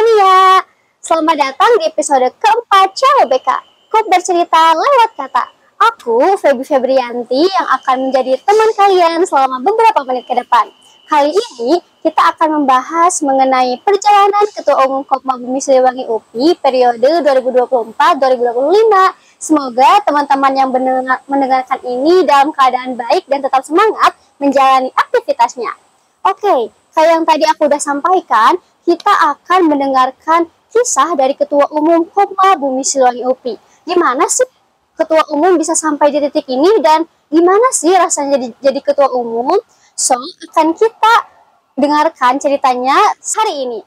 dunia. Selamat datang di episode keempat CLBK, Kop bercerita lewat kata. Aku, Feby Febrianti, yang akan menjadi teman kalian selama beberapa menit ke depan. Kali ini, kita akan membahas mengenai perjalanan Ketua Umum Kopma Bumi Siliwangi UPI periode 2024-2025. Semoga teman-teman yang mendengarkan ini dalam keadaan baik dan tetap semangat menjalani aktivitasnya. Oke, kayak yang tadi aku udah sampaikan, kita akan mendengarkan kisah dari Ketua Umum Kopma Bumi Siliwangi UPI. Gimana sih Ketua Umum bisa sampai di titik ini dan gimana sih rasanya jadi Ketua Umum? So, akan kita dengarkan ceritanya hari ini.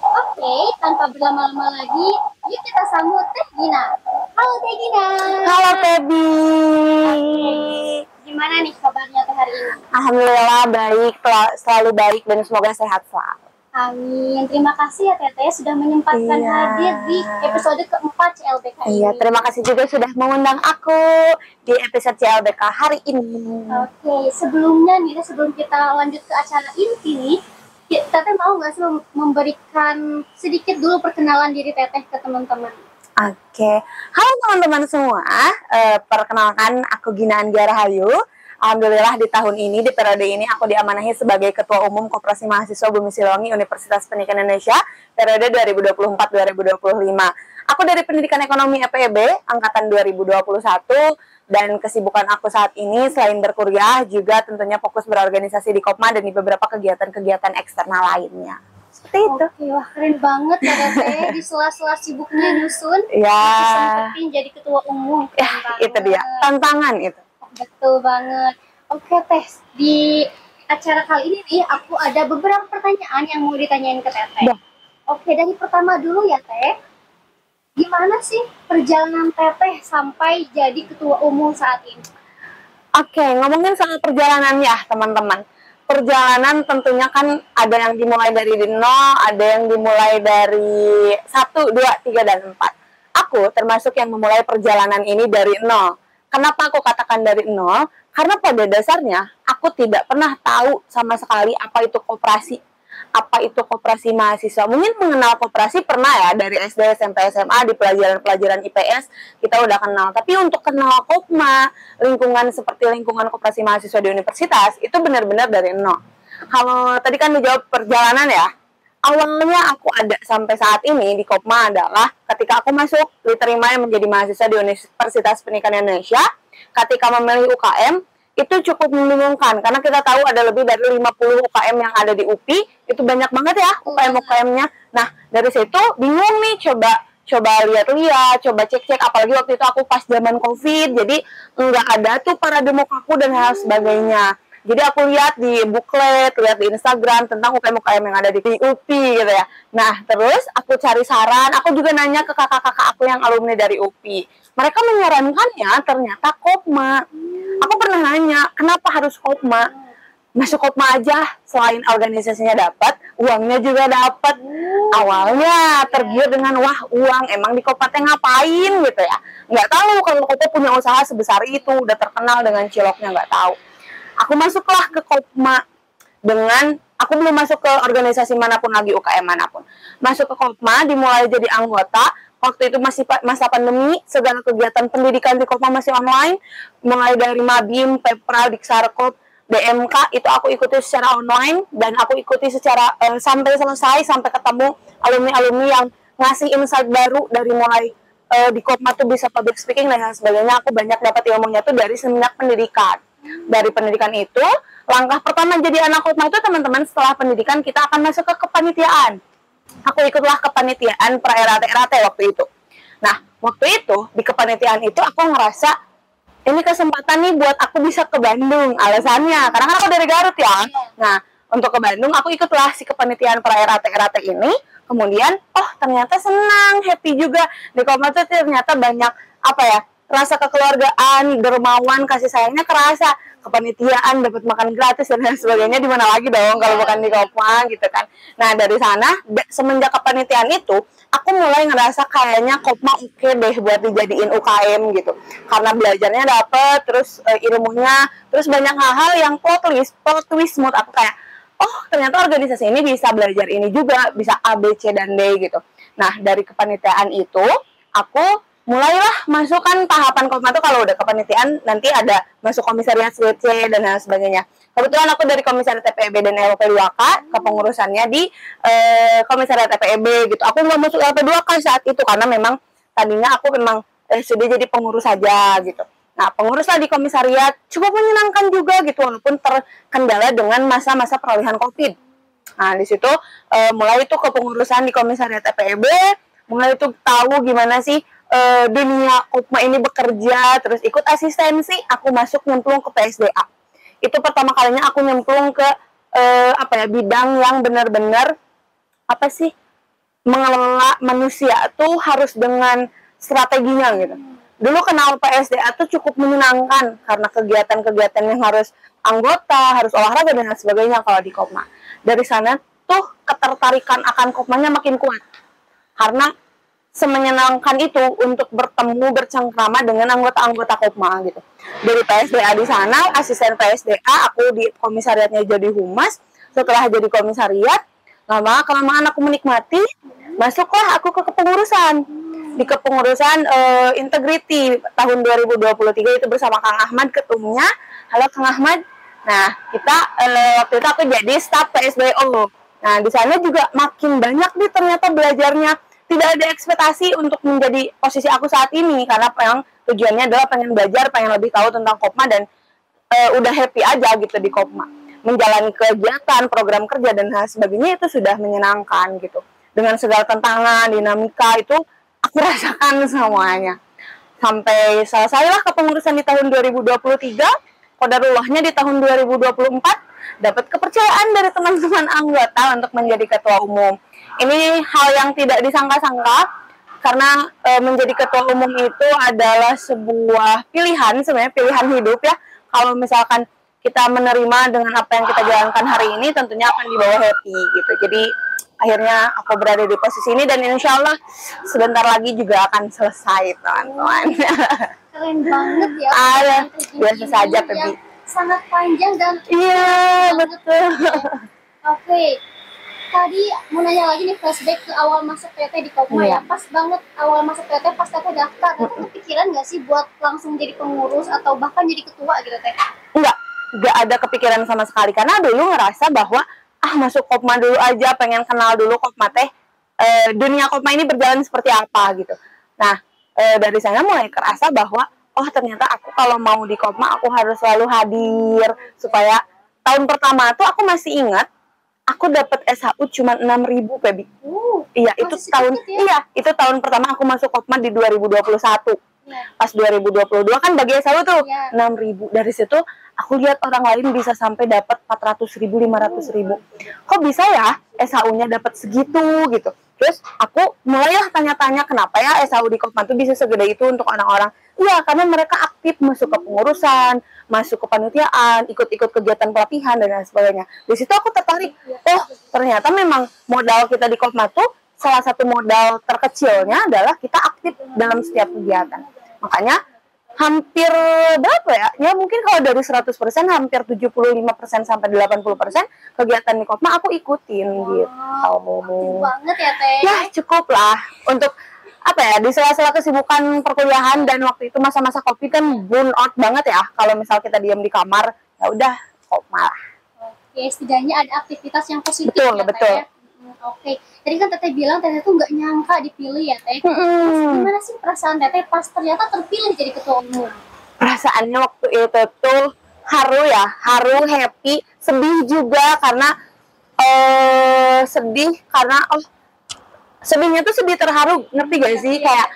Oke, tanpa berlama-lama lagi, yuk kita sambut Teh Gina. Halo Teh Gina. Halo Feby. Gimana nih kabarnya Teh hari ini? Alhamdulillah baik, selalu baik dan semoga sehat selalu. Amin. Terima kasih ya Teteh sudah menyempatkan hadir di episode keempat CLBK ini. Iya, terima kasih juga sudah mengundang aku di episode CLBK hari ini. Oke, sebelum kita lanjut ke acara inti nih, Teteh mau nggak sih memberikan sedikit dulu perkenalan diri Teteh ke teman-teman? Oke. Halo teman-teman semua, perkenalkan aku Gina Anggia Rahayu. Alhamdulillah di tahun ini, di periode ini aku diamanahi sebagai Ketua Umum Koperasi Mahasiswa Bumi Siliwangi Universitas Pendidikan Indonesia periode 2024-2025. Aku dari Pendidikan Ekonomi EPB angkatan 2021 dan kesibukan aku saat ini selain berkuliah juga tentunya fokus berorganisasi di Kopma dan di beberapa kegiatan-kegiatan eksternal lainnya. Seperti itu. Oke, wah keren banget ya Teteh di sela-sela sibuknya nyusun. Ya. Sempetin jadi Ketua Umum. Ya, itu dia tantangan itu. Betul banget. Oke Teh, di acara kali ini nih aku ada beberapa pertanyaan yang mau ditanyain ke Teteh. Ya. Oke, dari pertama dulu ya Teh. Gimana sih perjalanan Teteh sampai jadi Ketua Umum saat ini? Oke, ngomongin soal perjalanan ya teman-teman. Perjalanan tentunya kan ada yang dimulai dari nol, ada yang dimulai dari 1, 2, 3, dan 4. Aku termasuk yang memulai perjalanan ini dari nol. Kenapa aku katakan dari nol? Karena pada dasarnya aku tidak pernah tahu sama sekali apa itu koperasi, apa itu koperasi mahasiswa. Mungkin mengenal koperasi pernah ya dari SD, SMP, SMA di pelajaran-pelajaran IPS kita udah kenal. Tapi untuk kenal Kopma, lingkungan seperti lingkungan koperasi mahasiswa di universitas itu benar-benar dari nol. Kalau tadi kan dijawab perjalanan ya. Awalnya aku ada sampai saat ini di Kopma adalah ketika aku masuk diterima menjadi mahasiswa di Universitas Pendidikan Indonesia, ketika memilih UKM itu cukup membingungkan karena kita tahu ada lebih dari 50 UKM yang ada di UPI, itu banyak banget ya UKM-UKM-nya. Nah, dari situ bingung nih, coba lihat-lihat, coba cek-cek, apalagi waktu itu aku pas zaman Covid, jadi nggak ada tuh para demokaku dan hal sebagainya. Jadi aku lihat di buklet, lihat di Instagram tentang UKM-UKM yang ada di UPI gitu ya. Nah, terus aku cari saran, aku juga nanya ke kakak-kakak aku yang alumni dari UPI. Mereka menyarankannya ternyata Kopma. Aku pernah nanya, kenapa harus Kopma? Masuk Kopma aja, selain organisasinya dapat, uangnya juga dapat. Awalnya tergiur dengan, wah uang, emang di Kopma teh ngapain gitu ya. Nggak tahu kalau Kopma punya usaha sebesar itu, udah terkenal dengan ciloknya, nggak tahu. Aku masuklah ke Kopma dengan, aku belum masuk ke organisasi manapun lagi, UKM manapun. Masuk ke Kopma, dimulai jadi anggota, waktu itu masih masa pandemi, segala kegiatan pendidikan di Kopma masih online, mulai dari Mabim, Pepra, Diksarkop, BMK, itu aku ikuti secara online, dan aku ikuti secara sampai selesai, sampai ketemu alumni-alumni yang ngasih insight baru dari mulai di Kopma tuh bisa public speaking dan sebagainya. Aku banyak dapat ilmunya tuh dari seminyak pendidikan. Dari pendidikan itu, langkah pertama jadi anak Kopma itu teman-teman, setelah pendidikan kita akan masuk ke kepanitiaan. Aku ikutlah kepanitiaan pra-RAT waktu itu. Nah, waktu itu di kepanitiaan itu aku ngerasa ini kesempatan nih buat aku bisa ke Bandung. Alasannya karena kan aku dari Garut ya. Nah, untuk ke Bandung aku ikutlah si kepanitiaan pra-RAT ini. Kemudian, oh ternyata senang, happy juga di Kopma itu ternyata banyak apa ya, rasa kekeluargaan, dermawan, kasih sayangnya kerasa. Kepanitiaan, dapat makan gratis dan lain sebagainya, di mana lagi dong kalau bukan di Kopma gitu kan. Nah, dari sana semenjak kepanitiaan itu, aku mulai ngerasa kayaknya Kopma oke deh buat dijadiin UKM gitu. Karena belajarnya dapet, terus ilmunya, terus banyak hal-hal yang plot twist menurut aku kayak, oh ternyata organisasi ini bisa belajar ini juga, bisa A, B, C, dan D gitu. Nah dari kepanitiaan itu aku mulailah masuk kan tahapan Kopma tuh kalau udah kepanitiaan nanti ada masuk komisariat CC dan lain sebagainya. Kebetulan aku dari komisariat TPEB dan LP2K kepengurusannya di komisariat TPEB gitu. Aku nggak masuk LP2K saat itu karena memang tadinya aku memang sudah jadi pengurus saja gitu. Nah, pengurus lah di komisariat cukup menyenangkan juga gitu walaupun terkendala dengan masa-masa peralihan COVID. Nah, di situ mulai itu kepengurusan di komisariat TPEB, mulai itu tahu gimana sih dunia Kopma ini bekerja, terus ikut asistensi, aku masuk nyemplung ke PSDA. Itu pertama kalinya aku nyemplung ke bidang yang benar-benar mengelola manusia tuh harus dengan strateginya gitu. Dulu kenal PSDA tuh cukup menyenangkan karena kegiatan-kegiatan yang harus anggota, harus olahraga dan lain sebagainya kalau di Kopma. Dari sana tuh ketertarikan akan Kopmanya makin kuat. Karena semenyenangkan itu untuk bertemu bercengkrama dengan anggota-anggota Kopma gitu. Dari PSDA di sana, asisten PSDA, aku di komisariatnya jadi humas. Setelah jadi komisariat, lama-kelamaan aku menikmati, masuklah aku ke kepengurusan. Di kepengurusan Integrity tahun 2023 itu bersama Kang Ahmad ketumnya. Halo Kang Ahmad. Nah, kita waktu itu aku jadi staf PSBO. Nah, di sana juga makin banyak nih ternyata belajarnya. Tidak ada ekspektasi untuk menjadi posisi aku saat ini karena yang tujuannya adalah pengen belajar, pengen lebih tahu tentang Kopma dan udah happy aja gitu di Kopma. Menjalani kegiatan, program kerja dan hal sebagainya itu sudah menyenangkan gitu. Dengan segala tantangan, dinamika itu aku rasakan semuanya. Sampai selesailah kepengurusan di tahun 2023, qadarullahnya di tahun 2024 dapat kepercayaan dari teman-teman anggota untuk menjadi ketua umum. Ini hal yang tidak disangka-sangka karena menjadi ketua umum itu adalah sebuah pilihan, sebenarnya pilihan hidup ya. Kalau misalkan kita menerima dengan apa yang kita jalankan hari ini, tentunya akan dibawa happy gitu. Jadi akhirnya aku berada di posisi ini dan insya Allah sebentar lagi juga akan selesai teman-teman. Keren banget ya. Biasa saja Pebi. Sangat panjang dan iya betul. Oke. Tadi mau nanya lagi nih flashback ke awal masuk PT di Kopma ya. Pas banget awal masuk PT pas Teteh daftar. Teteh kepikiran nggak sih buat langsung jadi pengurus atau bahkan jadi ketua gitu Teh? Nggak ada kepikiran sama sekali karena dulu ngerasa bahwa masuk Kopma dulu aja, pengen kenal dulu Kopma teh dunia Kopma ini berjalan seperti apa gitu. Nah dari sana mulai kerasa bahwa ternyata aku kalau mau di Kopma aku harus selalu hadir supaya tahun pertama tuh aku masih ingat aku dapat SHU cuma 6.000 Pebi. Iya, itu tahun itu tahun pertama aku masuk Kopma di 2021. Pas 2022 kan bagi SHU tuh 6.000. Dari situ aku lihat orang lain bisa sampai dapat 400.000, 500.000. Kok bisa ya SHU-nya dapat segitu gitu. Terus aku mulailah tanya-tanya kenapa ya SHU di Kopma tuh bisa segede itu untuk orang-orang. Iya, karena mereka aktif masuk ke pengurusan, masuk ke panitiaan, ikut-ikut kegiatan pelatihan dan lain sebagainya. Di situ aku tertarik. Ternyata memang modal kita di Kopma tuh salah satu modal terkecilnya adalah kita aktif dalam setiap kegiatan. Makanya hampir berapa ya? Ya mungkin kalau dari 100% hampir 75% sampai 80% kegiatan di Kopma aku ikutin gitu. Aktif banget ya Teh. Ya cukup lah untuk di sela-sela kesibukan perkuliahan dan waktu itu masa-masa COVID kan burn out banget ya. Kalau misal kita diam di kamar, ya udah Kopma lah. Oke, setidaknya ada aktivitas yang positif betul, ya Teh. Oke, tadi kan Teteh bilang Teteh tuh nggak nyangka dipilih ya Teh. Gimana sih perasaan Teteh pas ternyata terpilih jadi ketua umum? Perasaannya waktu itu tuh haru, happy, sedih juga karena sedihnya tuh sedih terharu, ngerti gak sih? Kayak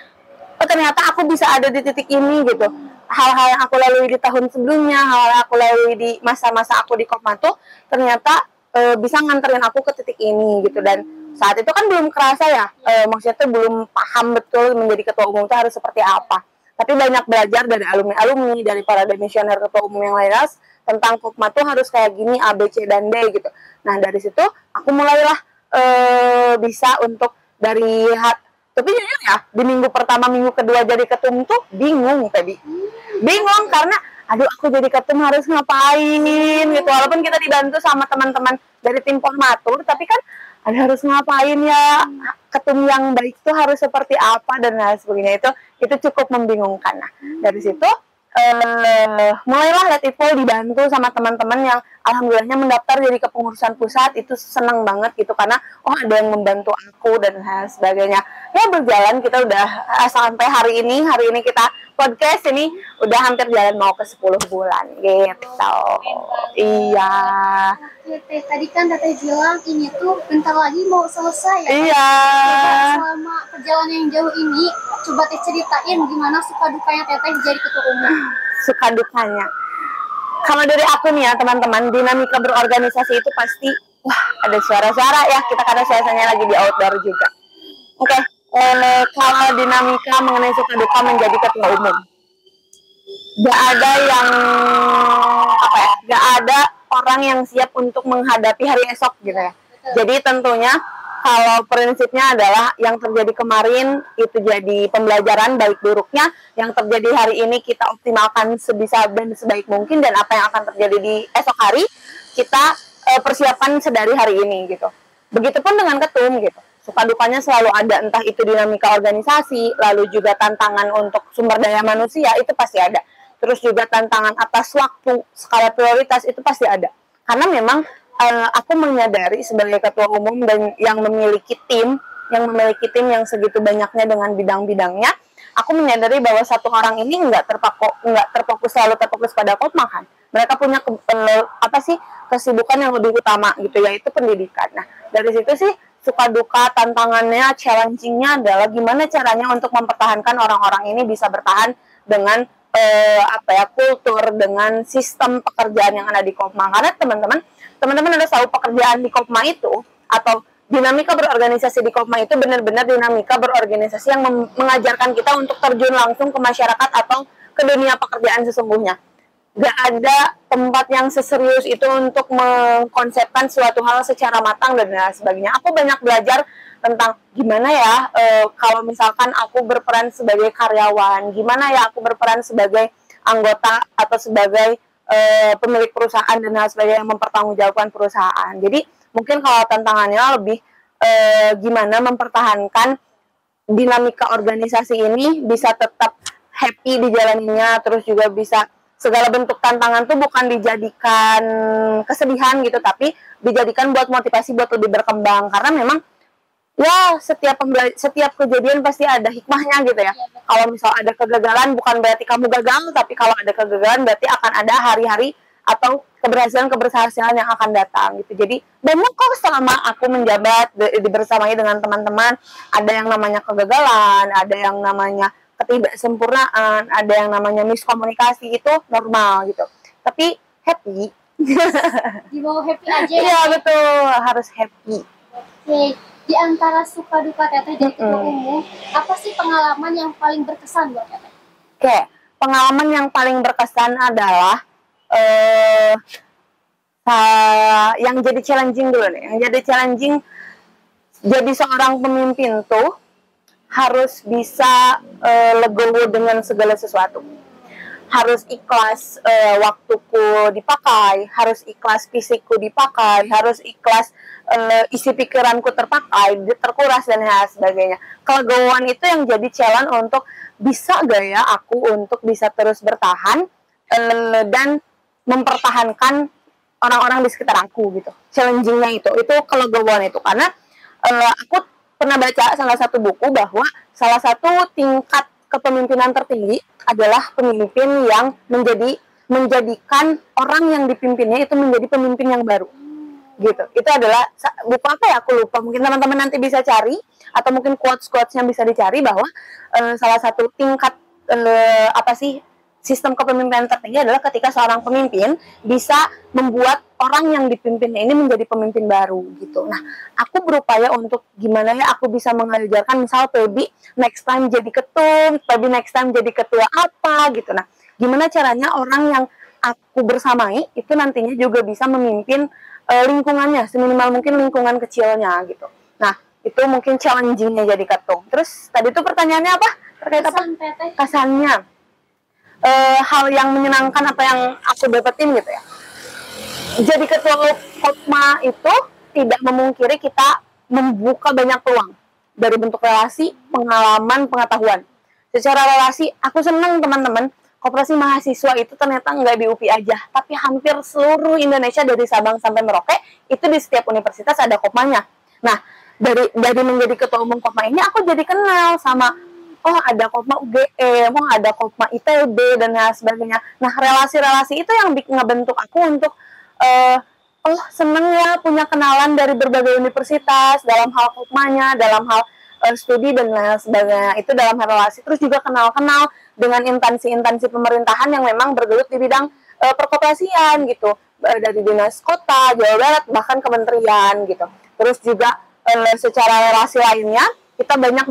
ternyata aku bisa ada di titik ini gitu. Hal-hal yang aku lalui di tahun sebelumnya, hal yang aku lalui di masa-masa aku di Kopma tuh ternyata bisa nganterin aku ke titik ini gitu. Dan saat itu kan belum kerasa ya, maksudnya tuh belum paham betul menjadi ketua umum itu harus seperti apa. Tapi banyak belajar dari alumni-alumni, dari para demisioner ketua umum yang lainnya tentang Kopma tuh harus kayak gini, A, B, C, dan D gitu. Nah dari situ aku mulailah bisa untuk tapi jujur ya di minggu pertama, minggu kedua jadi ketum tuh bingung Pebi. Bingung karena aduh aku jadi ketum harus ngapain gitu, walaupun kita dibantu sama teman-teman dari tim formatur, tapi kan ada harus ngapain ya, ketum yang baik itu harus seperti apa dan lain sebagainya. Itu cukup membingungkan. Nah dari situ mulailah Let It Fall dibantu sama teman-teman yang alhamdulillahnya mendaftar jadi kepengurusan pusat. Itu senang banget gitu, karena oh ada yang membantu aku dan lain sebagainya. Ya berjalan, kita udah sampai hari ini kita podcast ini udah hampir jalan mau ke 10 bulan gitu. Iya. Oke, tadi kan Teteh bilang ini tuh bentar lagi mau selesai ya. Iya. Selama perjalanan yang jauh ini, coba Teh ceritain gimana suka dukanya Teteh jadi ketua umum. Suka dukanya. Kalau dari aku nih ya teman-teman, dinamika berorganisasi itu pasti wah ada suara-suara ya, kita karena suasananya lagi di outdoor juga. Oke. Kalau dinamika mengenai suka duka menjadi ketua umum, gak ada yang gak ada orang yang siap untuk menghadapi hari esok gitu ya. Jadi tentunya kalau prinsipnya adalah yang terjadi kemarin itu jadi pembelajaran baik buruknya, yang terjadi hari ini kita optimalkan sebisa dan sebaik mungkin, dan apa yang akan terjadi di esok hari kita persiapkan sedari hari ini gitu. Begitupun dengan ketum gitu. Suka dukanya selalu ada, entah itu dinamika organisasi, lalu juga tantangan untuk sumber daya manusia, itu pasti ada. Terus juga tantangan atas waktu, skala prioritas, itu pasti ada. Karena memang aku menyadari sebagai ketua umum dan yang memiliki tim yang segitu banyaknya dengan bidang-bidangnya, aku menyadari bahwa satu orang ini nggak selalu terfokus pada Kopma kan. Mereka punya kesibukan yang lebih utama gitu, yaitu pendidikan. Nah dari situ sih suka duka, tantangannya, challenging-nya adalah gimana caranya untuk mempertahankan orang-orang ini bisa bertahan dengan kultur, dengan sistem pekerjaan yang ada di Kopma. Karena teman-teman harus tahu pekerjaan di Kopma itu atau dinamika berorganisasi di Kopma itu benar-benar dinamika berorganisasi yang mengajarkan kita untuk terjun langsung ke masyarakat atau ke dunia pekerjaan sesungguhnya. Gak ada tempat yang seserius itu untuk mengkonsepkan suatu hal secara matang dan lain sebagainya. Aku banyak belajar tentang gimana ya kalau misalkan aku berperan sebagai karyawan, gimana ya aku berperan sebagai anggota atau sebagai pemilik perusahaan dan lain sebagainya yang mempertanggungjawabkan perusahaan. Jadi mungkin kalau tantangannya lebih gimana mempertahankan dinamika organisasi ini bisa tetap happy dijalaninya, terus juga bisa segala bentuk tantangan tuh bukan dijadikan kesedihan gitu, tapi dijadikan buat motivasi buat lebih berkembang. Karena memang ya setiap kejadian pasti ada hikmahnya gitu ya. Kalau misal ada kegagalan bukan berarti kamu gagal, tapi kalau ada kegagalan berarti akan ada hari-hari atau keberhasilan yang akan datang gitu. Jadi banyak kok selama aku menjabat bersamanya dengan teman-teman, ada yang namanya kegagalan, ada yang namanya ketidaksempurnaan, ada yang namanya miskomunikasi, itu normal gitu. Tapi happy. Dibawa happy aja ya. Iya betul, harus happy. Oke, di antara suka duka Teteh jadi ketua umum, apa sih pengalaman yang paling berkesan buat Teteh? Oke, pengalaman yang paling berkesan adalah yang jadi challenging dulu nih. Yang jadi challenging, jadi seorang pemimpin tuh harus bisa legowo dengan segala sesuatu. Harus ikhlas waktuku dipakai, harus ikhlas fisikku dipakai, harus ikhlas isi pikiranku terkuras dan lain sebagainya. Kelegowoan itu yang jadi challenge untuk bisa gak ya aku untuk bisa terus bertahan dan mempertahankan orang-orang di sekitar aku gitu. Challengingnya itu kelegowoan itu, karena aku pernah baca salah satu buku bahwa salah satu tingkat kepemimpinan tertinggi adalah pemimpin yang menjadikan orang yang dipimpinnya itu menjadi pemimpin yang baru gitu. Itu adalah buku apa ya, aku lupa, mungkin teman-teman nanti bisa cari atau mungkin quotes-quotesnya bisa dicari bahwa salah satu tingkat sistem kepemimpinan tertinggi adalah ketika seorang pemimpin bisa membuat orang yang dipimpinnya ini menjadi pemimpin baru gitu. Nah, aku berupaya untuk gimana ya aku bisa mengajarkan, misal Pebi next time jadi ketum, Pebi next time jadi ketua apa gitu. Nah, gimana caranya orang yang aku bersamai itu nantinya juga bisa memimpin lingkungannya, seminimal mungkin lingkungan kecilnya gitu. Nah, itu mungkin challenging-nya jadi ketum. Terus tadi itu pertanyaannya apa? Terkait apa? Kesannya. hal yang menyenangkan apa yang aku dapetin gitu ya. Jadi ketua Kopma itu tidak memungkiri kita membuka banyak peluang dari bentuk relasi, pengalaman, pengetahuan. Secara relasi, aku senang teman-teman, koperasi mahasiswa itu ternyata nggak di UPI aja, tapi hampir seluruh Indonesia dari Sabang sampai Merauke itu di setiap universitas ada Kopmanya. Nah, dari menjadi ketua umum Kopma ini aku jadi kenal sama oh ada Kopma UGM, oh ada Kopma ITB dan lain sebagainya. Nah, relasi-relasi itu yang ngebentuk aku untuk oh seneng ya punya kenalan dari berbagai universitas dalam hal Kopmanya, dalam hal studi dan lain sebagainya. Itu dalam hal relasi. Terus juga kenal-kenal dengan instansi-instansi pemerintahan yang memang bergelut di bidang perkoperasian gitu, dari dinas kota, Jawa Barat, bahkan kementerian gitu. Terus juga secara relasi lainnya kita banyak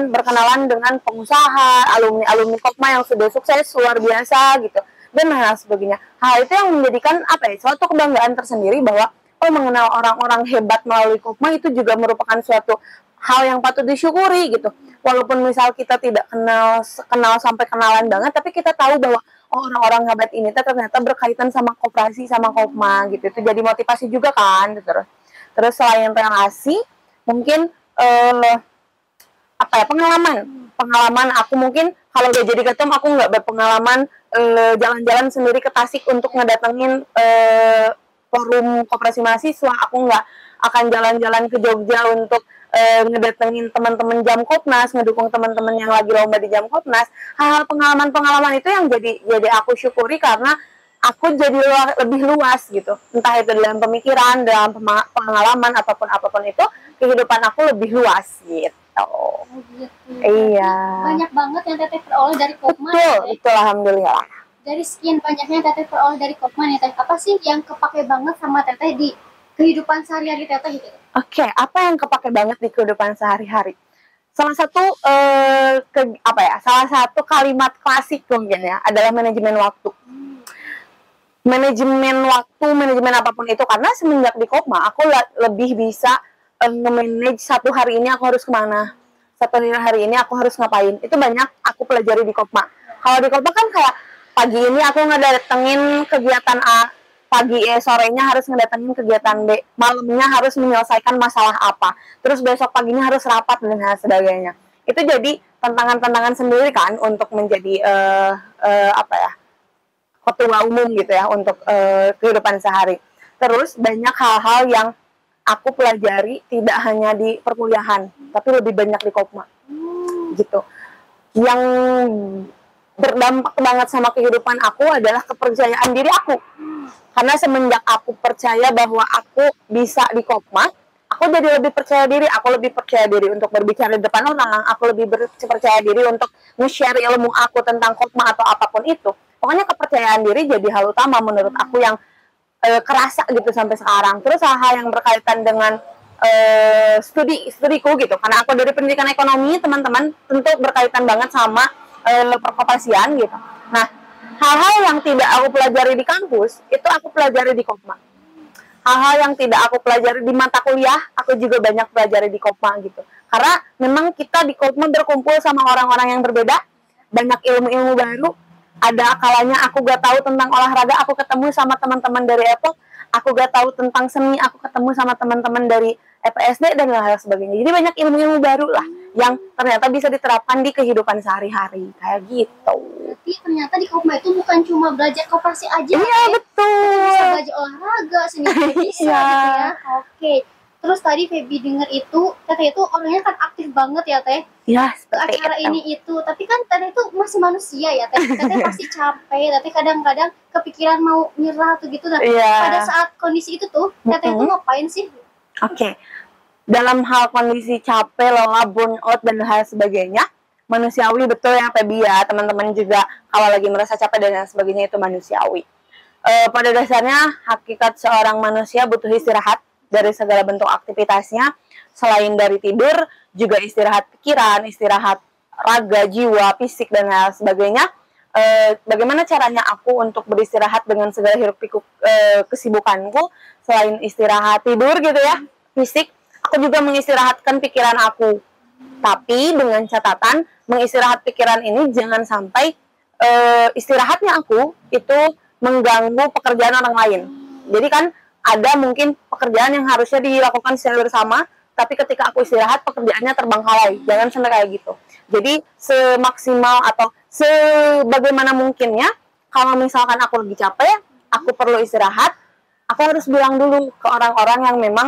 berkenalan dengan pengusaha, alumni Kopma yang sudah sukses luar biasa gitu, dan lain sebagainya. Hal itu yang menjadikan suatu kebanggaan tersendiri bahwa mengenal orang-orang hebat melalui Kopma itu juga merupakan suatu hal yang patut disyukuri gitu. Walaupun misal kita tidak kenal sampai kenalan banget, tapi kita tahu bahwa orang-orang hebat ini ternyata berkaitan sama koperasi, sama Kopma gitu. Itu jadi motivasi juga kan. Terus selain relasi, mungkin pengalaman aku mungkin kalau udah jadi ketum aku nggak berpengalaman jalan-jalan sendiri ke Tasik untuk ngedatengin forum koperasi mahasiswa. Aku nggak akan jalan-jalan ke Jogja untuk ngedatengin teman-teman Jamkopnas, ngedukung teman-teman yang lagi lomba di Jamkopnas. Hal pengalaman-pengalaman itu yang jadi aku syukuri karena aku jadi lebih luas gitu. Entah itu dalam pemikiran, dalam pengalaman, apapun itu, kehidupan aku lebih luas gitu. Oh, gitu. Iya. Banyak banget yang Teteh peroleh dari Kopma. Betul, alhamdulillah. Dari sekian banyaknya Teteh peroleh dari Kopma nih, Teteh, apa sih yang kepake banget sama Teteh di kehidupan sehari-hari Teteh gitu? Oke, apa yang kepake banget di kehidupan sehari-hari? Salah satu salah satu kalimat klasik mungkin ya adalah manajemen waktu. Manajemen waktu, manajemen apapun itu, karena semenjak di Kopma aku lebih bisa nge-manage satu hari ini aku harus kemana, satu hari ini aku harus ngapain. Itu banyak aku pelajari di Kopma. Kalau di Kopma kan kayak pagi ini aku ngedatengin kegiatan A, sorenya harus ngedatengin kegiatan B, malamnya harus menyelesaikan masalah apa, terus besok paginya harus rapat dan sebagainya. Itu jadi tantangan-tantangan sendiri kan untuk menjadi ketua umum gitu ya untuk kehidupan sehari. Terus banyak hal-hal yang aku pelajari tidak hanya di perkuliahan, tapi lebih banyak di Kopma gitu. Yang berdampak banget sama kehidupan aku adalah kepercayaan diri aku. Karena semenjak aku percaya bahwa aku bisa di Kopma, aku jadi lebih percaya diri. Aku lebih percaya diri untuk berbicara di depan orang. Aku lebih percaya diri untuk nge-share ilmu aku tentang Kopma atau apapun itu. Pokoknya kepercayaan diri jadi hal utama menurut aku yang kerasa gitu sampai sekarang. Terus hal-hal yang berkaitan dengan studiku gitu, karena aku dari pendidikan ekonomi, teman-teman, tentu berkaitan banget sama perkoperasian gitu. Nah, hal-hal yang tidak aku pelajari di kampus itu aku pelajari di Kopma. Hal-hal yang tidak aku pelajari di mata kuliah aku juga banyak pelajari di Kopma gitu. Karena memang kita di Kopma berkumpul sama orang-orang yang berbeda, banyak ilmu-ilmu baru. Ada kalanya aku gak tahu tentang olahraga, aku ketemu sama teman-teman dari EPOK. Aku gak tahu tentang seni, aku ketemu sama teman-teman dari EPSD dan lain sebagainya. Jadi banyak ilmu-ilmu baru lah yang ternyata bisa diterapkan di kehidupan sehari-hari kayak gitu. Berarti ternyata di Kopma itu bukan cuma belajar koperasi aja. Iya, betul. Bisa belajar olahraga, seni bisa gitu ya. Oke. Terus tadi Feby dengar itu, Teteh itu orangnya kan aktif banget ya Teh. Ya, ke acara itu. ini itu. Tapi kan Teteh itu masih manusia ya Teh. Teteh pasti capek, Teteh kadang-kadang kepikiran mau nyerah tuh gitu. Nah, pada saat kondisi itu tuh, Teteh itu ngapain sih? Oke. Dalam hal kondisi capek, lelah, burnout dan hal sebagainya, manusiawi betul ya Feby ya. Teman-teman juga kalau lagi merasa capek dan lain sebagainya itu manusiawi. Pada dasarnya hakikat seorang manusia butuh istirahat dari segala bentuk aktivitasnya. Selain dari tidur, juga istirahat pikiran, istirahat raga, jiwa, fisik, dan lain sebagainya. Bagaimana caranya aku untuk beristirahat dengan segala hiruk pikuk kesibukanku? Selain istirahat tidur gitu ya, fisik, aku juga mengistirahatkan pikiran aku. Tapi dengan catatan, mengistirahat pikiran ini jangan sampai istirahatnya aku itu mengganggu pekerjaan orang lain. Jadi kan ada mungkin pekerjaan yang harusnya dilakukan secara bersama, tapi ketika aku istirahat pekerjaannya terbengkalai. Jangan sampai kayak gitu. Jadi semaksimal atau sebagaimana mungkinnya, kalau misalkan aku lagi capek, aku perlu istirahat, aku harus bilang dulu ke orang-orang yang memang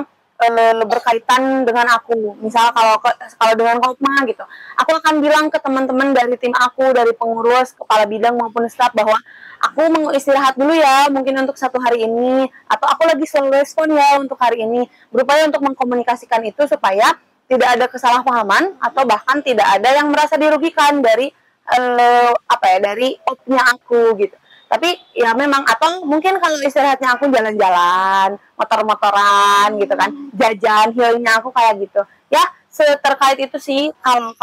berkaitan dengan aku. Misal kalau dengan Kopma gitu, aku akan bilang ke teman-teman dari tim aku, dari pengurus, kepala bidang maupun staf bahwa aku mau istirahat dulu ya, mungkin untuk 1 hari ini, atau aku lagi slow respon ya untuk hari ini. Berupaya untuk mengkomunikasikan itu supaya tidak ada kesalahpahaman atau bahkan tidak ada yang merasa dirugikan dari dari opnya aku gitu. Tapi ya memang, atau mungkin kalau istirahatnya aku jalan-jalan, motor-motoran gitu kan, jajan, healingnya aku kayak gitu. Ya, terkait itu sih kalau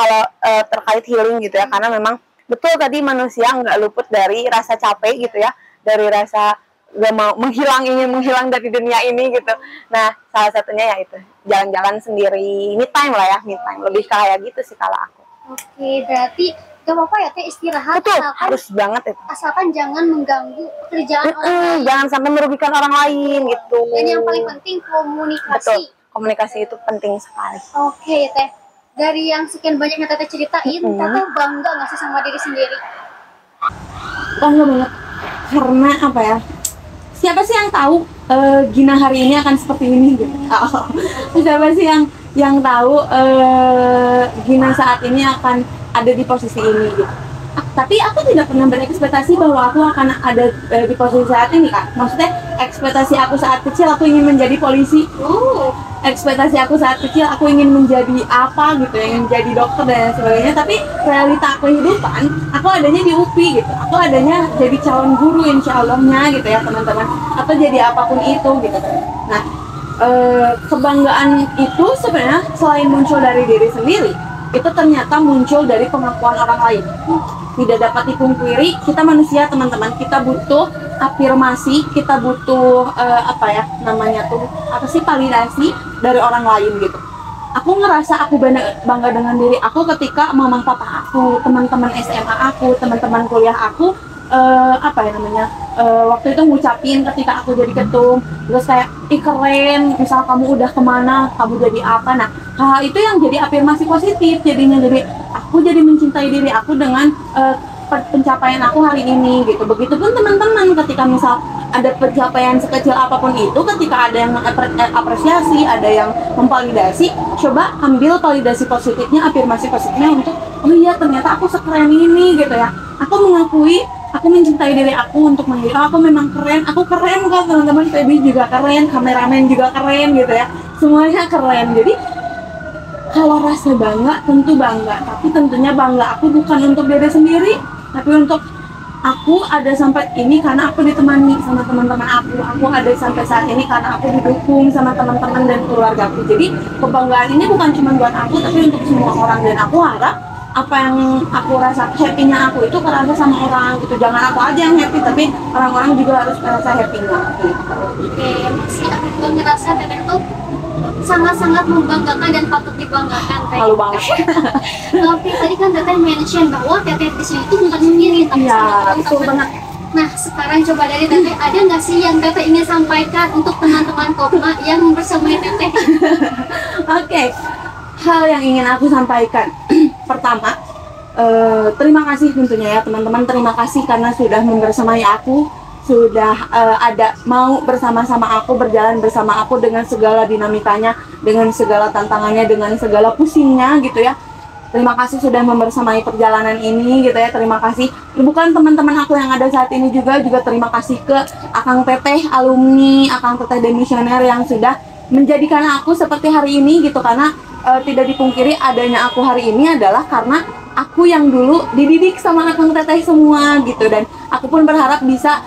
terkait healing gitu ya, karena memang betul tadi manusia nggak luput dari rasa capek gitu ya, dari rasa gak mau ingin menghilang dari dunia ini gitu. Nah, salah satunya ya itu jalan-jalan sendiri, me time lah ya, me time, lebih kayak gitu sih kalau aku. Oke, berarti gak apa-apa ya teh istirahat. Betul, harus banget itu. Asalkan jangan mengganggu pekerjaan orang lain. Jangan sampai merugikan orang lain gitu. Dan yang paling penting komunikasi. Betul, komunikasi itu penting sekali. Oke teh, dari yang sekian banyaknya teteh ceritain, teteh bangga nggak sih sama diri sendiri? Bangga banget, karena apa ya? Siapa sih yang tahu Gina hari ini akan seperti ini gitu? Siapa sih yang tahu Gina saat ini akan ada di posisi ini gitu? Tapi aku tidak pernah berekspektasi bahwa aku akan ada di posisi saat ini, Kak. Maksudnya ekspektasi aku saat kecil aku ingin menjadi polisi. Ekspektasi aku saat kecil aku ingin menjadi apa gitu, ingin menjadi dokter dan sebagainya. Tapi realita kehidupan aku adanya di UPI gitu. Aku adanya jadi calon guru insya Allahnya gitu ya teman-teman. Atau jadi apapun itu gitu. Nah, kebanggaan itu sebenarnya selain muncul dari diri sendiri, itu ternyata muncul dari pengakuan orang lain. Tidak dapat dipungkiri, kita manusia teman-teman, kita butuh afirmasi, kita butuh validasi dari orang lain gitu. Aku ngerasa aku bangga dengan diri aku ketika mama papa aku, teman-teman SMA aku, teman-teman kuliah aku waktu itu ngucapin ketika aku jadi ketum, terus kayak keren, misal kamu udah kemana, kamu jadi apa. Nah, hal itu yang jadi afirmasi positif, jadinya jadi aku jadi mencintai diri aku dengan pencapaian aku hari ini gitu. Begitupun teman-teman, ketika misal ada pencapaian sekecil apapun itu, ketika ada yang apresiasi, ada yang memvalidasi, coba ambil validasi positifnya, afirmasi positifnya untuk oh iya ternyata aku sekeren ini gitu ya. Aku mengakui, aku mencintai diri aku untuk mengakui aku memang keren, aku keren kok teman-teman, Feby juga keren, kameramen juga keren gitu ya, semuanya keren. Jadi kalau rasa bangga, tentu bangga, tapi tentunya bangga aku bukan untuk diri sendiri, tapi untuk aku ada sampai ini karena aku ditemani sama teman-teman aku ada sampai saat ini karena aku didukung sama teman-teman dan keluarga aku. Jadi kebanggaan ini bukan cuma buat aku, tapi untuk semua orang, dan aku harap apa yang aku rasa happy-nya aku itu kerasa sama orang gitu. Jangan aku aja yang happy, tapi orang-orang juga harus merasa happy-nya gitu. Oke, masih aku juga ngerasa teteh tuh sangat-sangat membanggakan dan patut dibanggakan teh. Malu banget. Tapi tadi kan teteh mention bahwa teteh di sini tuh bukan sendiri, tapi sama betul teman-teman. Nah, sekarang coba dari teteh, ada nggak sih yang teteh ingin sampaikan untuk teman-teman Kopma yang bersama teteh? Oke, hal yang ingin aku sampaikan pertama, terima kasih tentunya ya teman-teman, terima kasih karena sudah membersamai aku, sudah mau bersama-sama aku, berjalan bersama aku dengan segala dinamikanya, dengan segala tantangannya, dengan segala pusingnya gitu ya. Terima kasih sudah membersamai perjalanan ini gitu ya. Terima kasih bukan teman-teman aku yang ada saat ini juga terima kasih ke Akang Teteh alumni, Akang Teteh demisioner yang sudah menjadikan aku seperti hari ini gitu. Karena tidak dipungkiri adanya aku hari ini adalah karena aku yang dulu dididik sama Akang Teteh semua gitu, dan aku pun berharap bisa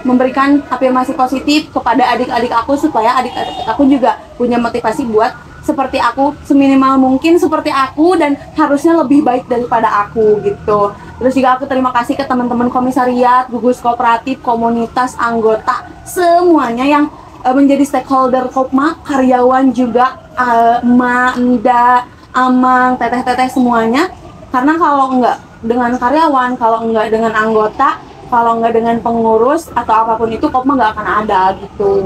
memberikan afirmasi positif kepada adik-adik aku supaya adik-adik aku juga punya motivasi buat seperti aku, seminimal mungkin seperti aku, dan harusnya lebih baik daripada aku gitu. Terus juga aku terima kasih ke teman-teman komisariat, gugus kooperatif, komunitas, anggota, semuanya yang menjadi stakeholder Kopma, karyawan juga, Enda, Amang, teteh-teteh semuanya. Karena kalau enggak dengan karyawan, kalau enggak dengan anggota, kalau enggak dengan pengurus atau apapun itu, Kopma nggak akan ada gitu.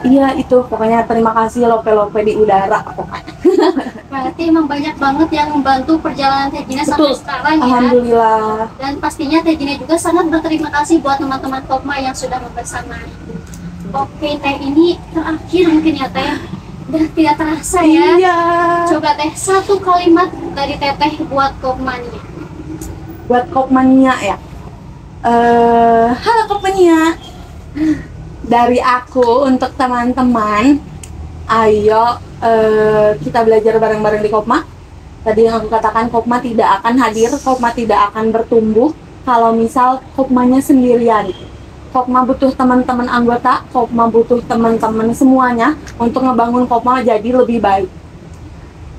Iya itu, pokoknya terima kasih Lope-Lope di udara pokoknya. Berarti emang banyak banget yang membantu perjalanan Teh Gina sampai sekarang ya. Alhamdulillah. Dan pastinya Teh Gina juga sangat berterima kasih buat teman-teman Kopma yang sudah membersamai. Oke Teh, ini terakhir mungkin ya Teh. Udah tidak terasa ya. Iya. Coba Teh, satu kalimat dari Teteh buat Kopmania. Buat Kopmania ya. Halo Kopmania. Dari aku untuk teman-teman, ayo kita belajar bareng-bareng di Kopma. Tadi yang aku katakan, Kopma tidak akan hadir, Kopma tidak akan bertumbuh kalau misal Kopmanya sendirian. Kopma butuh teman-teman anggota, Kopma butuh teman-teman semuanya untuk ngebangun Kopma jadi lebih baik.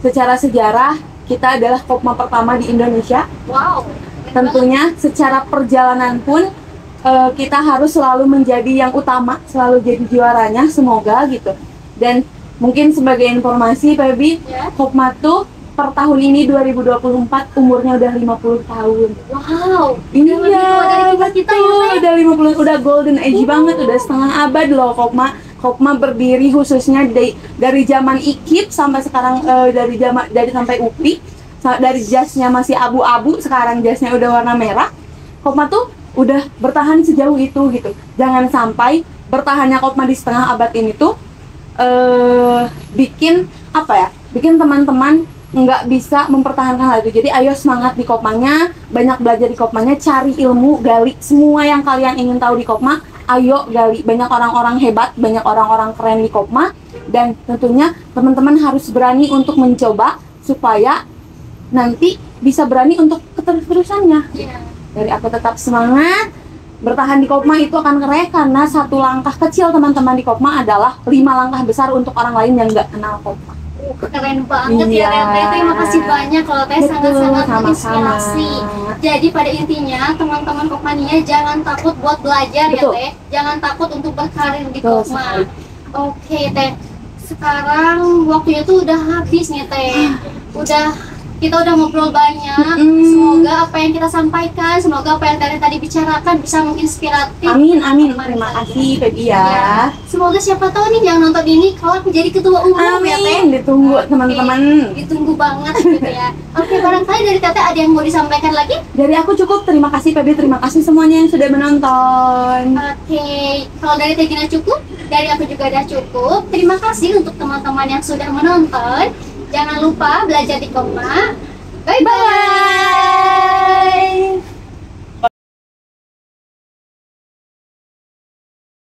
Secara sejarah, kita adalah Kopma pertama di Indonesia. Wow. Tentunya secara perjalanan pun kita harus selalu menjadi yang utama, selalu jadi juaranya, semoga gitu. Dan mungkin sebagai informasi, Febi, Ya. Kopma tuh per tahun ini 2024 umurnya udah 50 tahun. Wow. Iya, Lebih tua dari kita ya, Teh. udah 50, udah golden age banget, udah setengah abad loh Kopma. Kopma berdiri khususnya dari zaman IKIP sampai sekarang, dari sampai UPI, dari jasnya masih abu-abu, sekarang jasnya udah warna merah. Kopma tuh udah bertahan sejauh itu gitu. Jangan sampai bertahannya Kopma di setengah abad ini tuh bikin apa ya? Bikin teman-teman nggak bisa mempertahankan hal itu. Jadi ayo semangat di Kopmanya, banyak belajar di Kopmanya, cari ilmu, gali semua yang kalian ingin tahu di Kopma. Ayo gali, banyak orang-orang hebat, banyak orang-orang keren di Kopma, dan tentunya teman-teman harus berani untuk mencoba supaya nanti bisa berani untuk keterus-terusannya. Iya. Dari aku tetap semangat, bertahan di Kopma itu akan keren karena satu langkah kecil teman-teman di Kopma adalah 5 langkah besar untuk orang lain yang nggak kenal Kopma. Keren banget Iya. ya Teh. Terima kasih banyak kalau Teh Betul, sangat-sangat sama-sama. menginspirasi. Jadi pada intinya teman-teman Kopmania jangan takut buat belajar Betul. ya Teh. Jangan takut untuk berkarir di Betul Kopma. sekali. Oke Teh. Sekarang waktunya tuh udah habis nih Teh. Kita udah ngobrol banyak. Semoga apa yang kita sampaikan, semoga apa yang tadi bicarakan bisa menginspiratif. Amin, amin. teman-teman Terima kita. kasih, Febi ya. Semoga siapa tahu nih yang nonton ini kalau menjadi ketua umum ya Teh. Amin, ditunggu teman-teman. Ditunggu banget gitu ya. Oke, barangkali dari Teteh ada yang mau disampaikan lagi? Dari aku cukup, terima kasih Febi, terima kasih semuanya yang sudah menonton. Oke, kalau dari Teh Gina cukup, dari aku juga udah cukup. Terima kasih untuk teman-teman yang sudah menonton. Jangan lupa belajar di Kopma. Bye-bye.